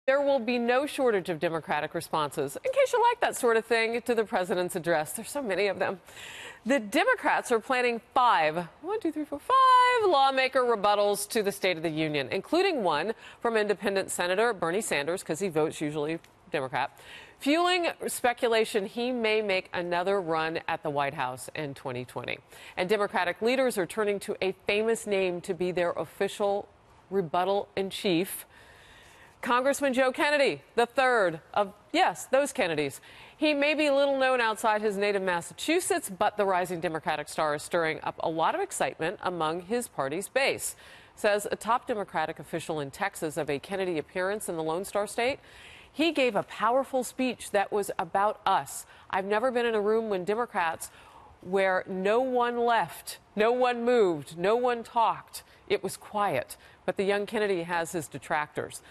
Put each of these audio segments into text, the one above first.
There will be no shortage of Democratic responses, in case you like that sort of thing, to the president's address. There's so many of them. The Democrats are planning five lawmaker rebuttals to the State of the Union, including one from independent Senator Bernie Sanders, because he votes usually Democrat, fueling speculation he may make another run at the White House in 2020. And Democratic leaders are turning to a famous name to be their official rebuttal in chief. Congressman Joe Kennedy, the third of, yes, those Kennedys. He may be little known outside his native Massachusetts, but the rising Democratic star is stirring up a lot of excitement among his party's base, says a top Democratic official in Texas of a Kennedy appearance in the Lone Star State. He gave a powerful speech that was about us. I've never been in a room when Democrats where no one left, no one moved, no one talked. It was quiet. But the young Kennedy has his detractors,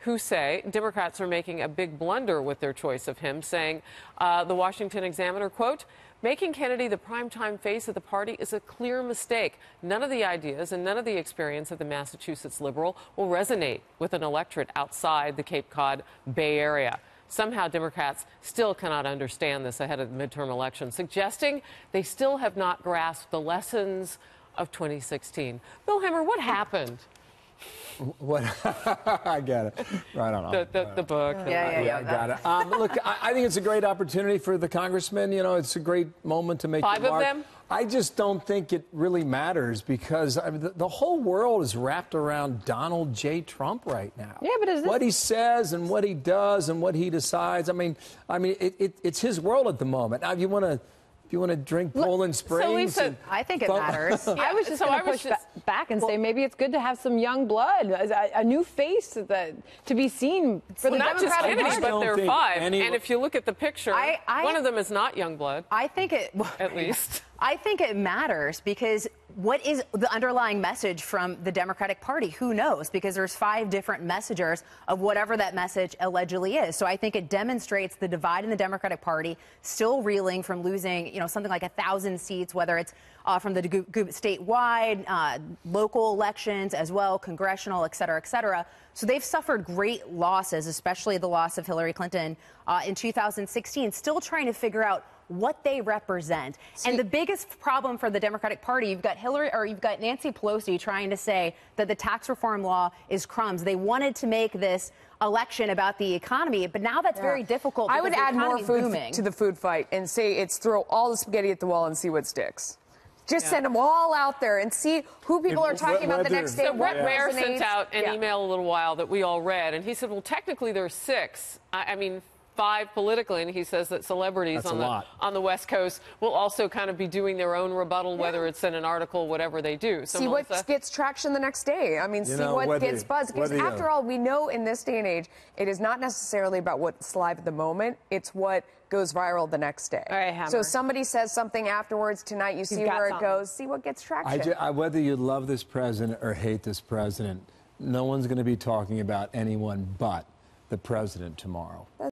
who say Democrats are making a big blunder with their choice of him, saying the Washington Examiner, quote, making Kennedy the primetime face of the party is a clear mistake. None of the ideas and none of the experience of the Massachusetts liberal will resonate with an electorate outside the Cape Cod Bay Area. Somehow Democrats still cannot understand this ahead of the midterm election, suggesting they still have not grasped the lessons of 2016. Bill Hemmer, what happened? What? I get it. I don't know. The book. Yeah, I got it. Look, I think it's a great opportunity for the congressman. You know, it's a great moment to make five of them. I just don't think it really matters because the whole world is wrapped around Donald J. Trump right now. Yeah, but is this... what he says and what he does and what he decides. I mean, it's his world at the moment. Now, if you want to drink Poland Springs. So Lisa, I think it matters. I was just going to push back and say maybe it's good to have some young blood, a new face to be seen for the Democratic Party. Not just Kennedy, but there are five. And if you look at the picture, one of them is not young blood. I think it, at least. I think it matters because what is the underlying message from the Democratic Party? Who knows? Because there's five different messengers of whatever that message allegedly is. So I think it demonstrates the divide in the Democratic Party, still reeling from losing, something like 1,000 seats, whether it's from the statewide, local elections as well, congressional, et cetera, et cetera. So they've suffered great losses, especially the loss of Hillary Clinton in 2016, still trying to figure out what they represent. And the biggest problem for the Democratic Party, you've got Nancy Pelosi trying to say that the tax reform law is crumbs. They wanted to make this election about the economy, but now that's very difficult. I would add more food to the food fight and say it's throw all the spaghetti at the wall and see what sticks. Just send them all out there and see who people are talking about the next day. So Brett Baier sent out an email a little while that we all read, and he said, well, technically there are six. I mean, five politically, and he says that celebrities on the West Coast will also kind of be doing their own rebuttal, whether it's in an article, whatever they do. So see what gets traction the next day. I mean, see what gets buzz. Because after all, we know in this day and age, it is not necessarily about what's live at the moment. It's what goes viral the next day. All right, Hammer. So somebody says something afterwards tonight, you see where it goes, see what gets traction. Whether you love this president or hate this president, no one's going to be talking about anyone but the president tomorrow.